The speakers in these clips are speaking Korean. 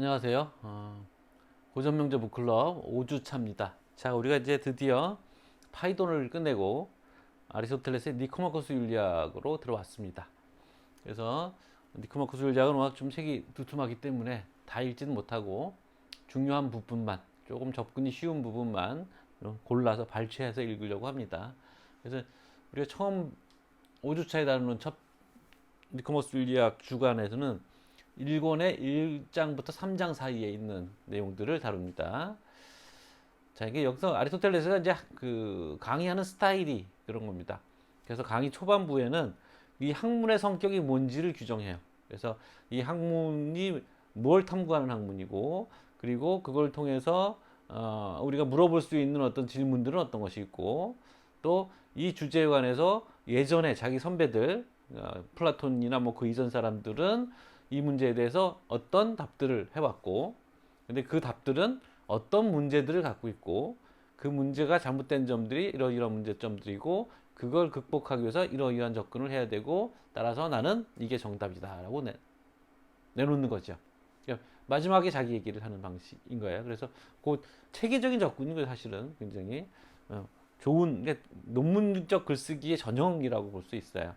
안녕하세요. 고전명제 북클럽 5주차입니다. 자, 우리가 이제 드디어 파이돈을 끝내고 아리스토텔레스의 니코마코스 윤리학으로 들어왔습니다. 그래서 니코마코스 윤리학은 워낙 좀 책이 두툼하기 때문에 다 읽지는 못하고 중요한 부분만, 조금 접근이 쉬운 부분만 골라서 발췌해서 읽으려고 합니다. 그래서 우리가 처음 5주차에 다루는 첫 니코마코스 윤리학 주간에서는 1권의 1장부터 3장 사이에 있는 내용들을 다룹니다. 자, 이게 여기서 아리스토텔레스가 이제 그 강의하는 스타일이 그런 겁니다. 그래서 강의 초반부에는 이 학문의 성격이 뭔지를 규정해요. 그래서 이 학문이 뭘 탐구하는 학문이고, 그리고 그걸 통해서 우리가 물어볼 수 있는 어떤 질문들은 어떤 것이 있고, 또 이 주제에 관해서 예전에 자기 선배들, 플라톤이나 뭐 그 이전 사람들은 이 문제에 대해서 어떤 답들을 해왔고, 근데 그 답들은 어떤 문제들을 갖고 있고, 그 문제가 잘못된 점들이 이러이러한 문제점들이고, 그걸 극복하기 위해서 이러이러한 접근을 해야 되고, 따라서 나는 이게 정답이다라고 내놓는 거죠. 그러니까 마지막에 자기 얘기를 하는 방식인 거예요. 그래서 그 체계적인 접근인 거예요. 사실은 굉장히 좋은, 그러니까 논문적 글쓰기의 전형이라고 볼 수 있어요.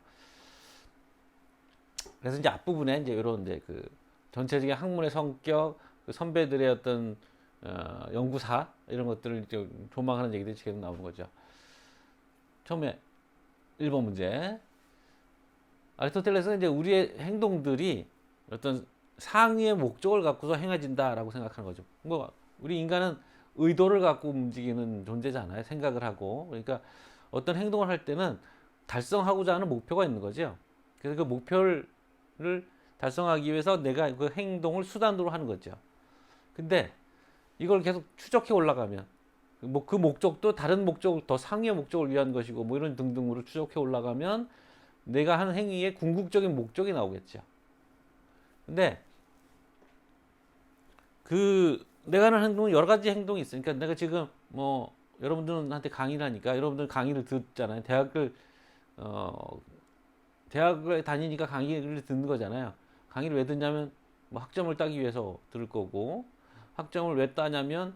그래서 이제 앞부분에 이제 이런 이제 그 전체적인 학문의 성격, 그 선배들의 어떤 연구사 이런 것들을 이제 조망하는 얘기들이 계속 나오는 거죠. 처음에 1번 문제. 아리스토텔레스는 이제 우리의 행동들이 어떤 상위의 목적을 갖고서 행해진다라고 생각하는 거죠. 뭐 우리 인간은 의도를 갖고 움직이는 존재잖아요. 생각을 하고. 그러니까 어떤 행동을 할 때는 달성하고자 하는 목표가 있는 거죠. 그래서 그 목표를 달성하기 위해서 내가 그 행동을 수단으로 하는 거죠. 근데 이걸 계속 추적해 올라가면 뭐 그 목적도 다른 목적, 더 상위의 목적을 위한 것이고 뭐 이런 등등으로 추적해 올라가면 내가 하는 행위의 궁극적인 목적이 나오겠죠. 근데 그 내가 하는 행동은 여러 가지 행동이 있어요. 그러니까 내가 지금 뭐 여러분들한테 강의를 하니까 여러분들 강의를 듣잖아요. 어, 대학을 다니니까 강의를 듣는 거잖아요. 강의를 왜 듣냐면 뭐 학점을 따기 위해서 들을 거고, 학점을 왜 따냐면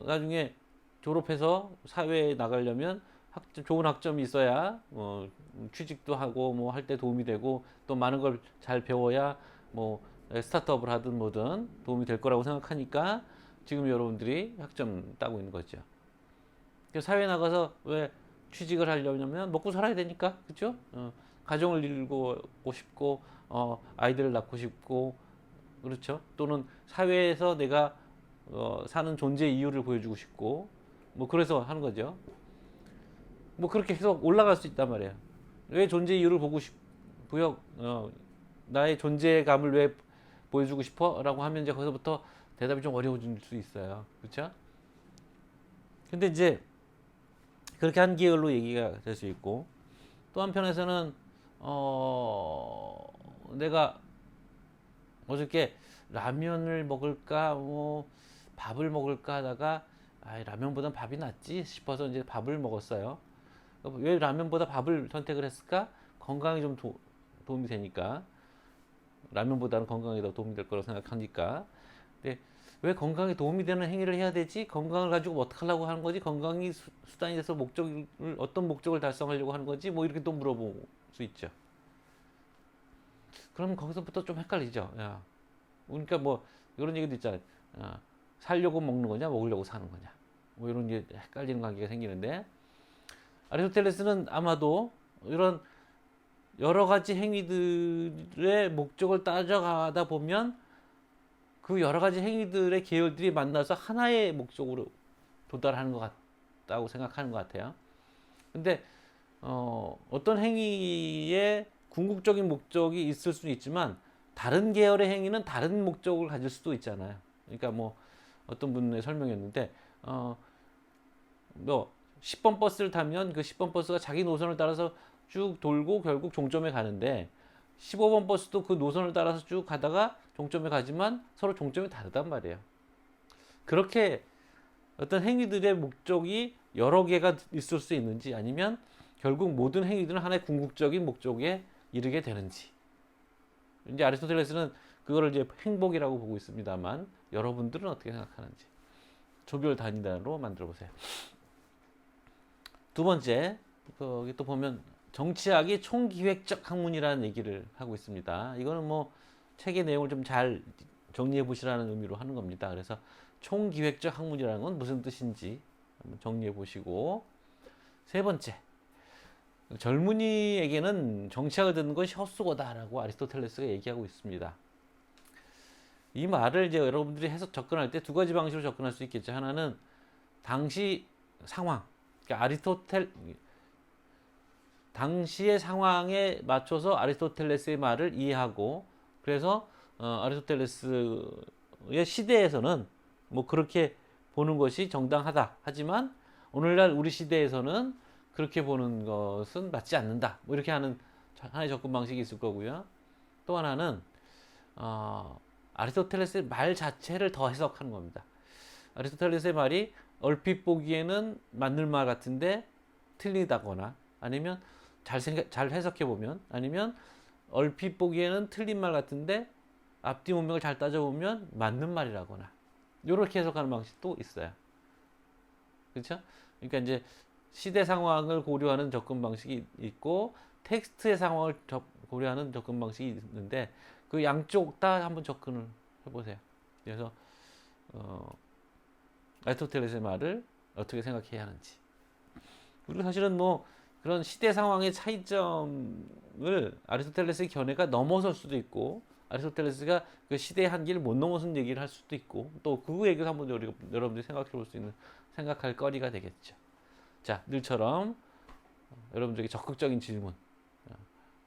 나중에 졸업해서 사회에 나가려면 좋은 학점이 있어야 취직도 하고 뭐 할 때 도움이 되고, 또 많은 걸 잘 배워야 뭐 스타트업을 하든 뭐든 도움이 될 거라고 생각하니까 지금 여러분들이 학점 따고 있는 거죠. 사회에 나가서 왜 취직을 하려면 먹고 살아야 되니까, 그렇죠? 가정을 이루고 싶고, 아이들을 낳고 싶고, 그렇죠? 또는 사회에서 내가 사는 존재 이유를 보여주고 싶고, 뭐 그래서 하는 거죠. 뭐 그렇게 계속 올라갈 수 있단 말이에요. 왜 존재 이유를 보고 싶고요? 나의 존재감을 왜 보여주고 싶어? 라고 하면 이제 거기서부터 대답이 좀 어려워질 수 있어요. 그렇죠? 근데 이제 그렇게 한 계열로 얘기가 될 수 있고, 또 한편에서는 내가 어저께 라면을 먹을까 뭐 밥을 먹을까 하다가 라면보단 밥이 낫지 싶어서 이제 밥을 먹었어요. 왜 라면보다 밥을 선택을 했을까? 건강에 좀 도움이 되니까. 라면보다는 건강에 더 도움이 될 거라고 생각하니까. 근데 왜 건강에 도움이 되는 행위를 해야 되지? 건강을 가지고 뭐 어떻게 하려고 하는 거지? 건강이 수단이 돼서 어떤 목적을 달성하려고 하는 거지? 뭐 이렇게 또 물어볼 수 있죠. 그럼 거기서부터 좀 헷갈리죠. 야, 그러니까 뭐 이런 얘기도 있잖아요. 살려고 먹는 거냐, 먹으려고 사는 거냐. 뭐 이런 게 헷갈리는 관계가 생기는데, 아리스토텔레스는 아마도 이런 여러 가지 행위들의 목적을 따져가다 보면 그 여러 가지 행위들의 계열들이 만나서 하나의 목적으로 도달하는 것 같다고 생각하는 것 같아요. 근데 어떤 행위에 궁극적인 목적이 있을 수는 있지만 다른 계열의 행위는 다른 목적을 가질 수도 있잖아요. 그러니까 뭐 어떤 분의 설명이었는데 뭐 10번 버스를 타면 그 10번 버스가 자기 노선을 따라서 쭉 돌고 결국 종점에 가는데, 15번 버스도 그 노선을 따라서 쭉 가다가 종점에 가지만 서로 종점이 다르단 말이에요. 그렇게 어떤 행위들의 목적이 여러 개가 있을 수 있는지, 아니면 결국 모든 행위들은 하나의 궁극적인 목적에 이르게 되는지. 이제 아리스토텔레스는 그거를 이제 행복이라고 보고 있습니다만 여러분들은 어떻게 생각하는지 조별 단위단으로 만들어 보세요. 두 번째, 여기 또 보면 정치학이 총기획적 학문이라는 얘기를 하고 있습니다. 이거는 뭐 책의 내용을 좀 잘 정리해 보시라는 의미로 하는 겁니다. 그래서 총기획적 학문이라는 건 무슨 뜻인지 한번 정리해 보시고, 세 번째, 젊은이에게는 정치학을 듣는 것이 헛수고다라고 아리스토텔레스가 얘기하고 있습니다. 이 말을 이제 여러분들이 해석 접근할 때 두 가지 방식으로 접근할 수 있겠죠. 하나는 당시 상황, 그러니까 당시의 상황에 맞춰서 아리스토텔레스의 말을 이해하고, 그래서 아리스토텔레스의 시대에서는 뭐 그렇게 보는 것이 정당하다. 하지만 오늘날 우리 시대에서는 그렇게 보는 것은 맞지 않는다. 뭐 이렇게 하는 하나의 접근 방식이 있을 거고요. 또 하나는 아리스토텔레스의 말 자체를 더 해석하는 겁니다. 아리스토텔레스의 말이 얼핏 보기에는 맞는 말 같은데 틀리다거나, 아니면 잘 해석해 보면, 아니면 얼핏 보기에는 틀린 말 같은데 앞뒤 문맥을 잘 따져보면 맞는 말이라거나, 이렇게 해석하는 방식도 있어요. 그렇죠? 그러니까 이제 시대 상황을 고려하는 접근 방식이 있고 텍스트의 상황을 고려하는 접근 방식이 있는데, 그 양쪽 다 한번 접근을 해보세요. 그래서 아리스토텔레스의 말을 어떻게 생각해야 하는지. 그리고 사실은 뭐 그런 시대 상황의 차이점을 아리스토텔레스의 견해가 넘어설 수도 있고, 아리스토텔레스가 그 시대의 한계를 못 넘어선 얘기를 할 수도 있고, 또 그 얘기를 한번 여러분들이 생각해 볼 수 있는, 생각할 거리가 되겠죠. 자, 늘처럼 여러분들에게 적극적인 질문,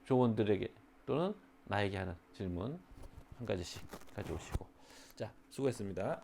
조원들에게 또는 나에게 하는 질문 한 가지씩 가져오시고. 자, 수고했습니다.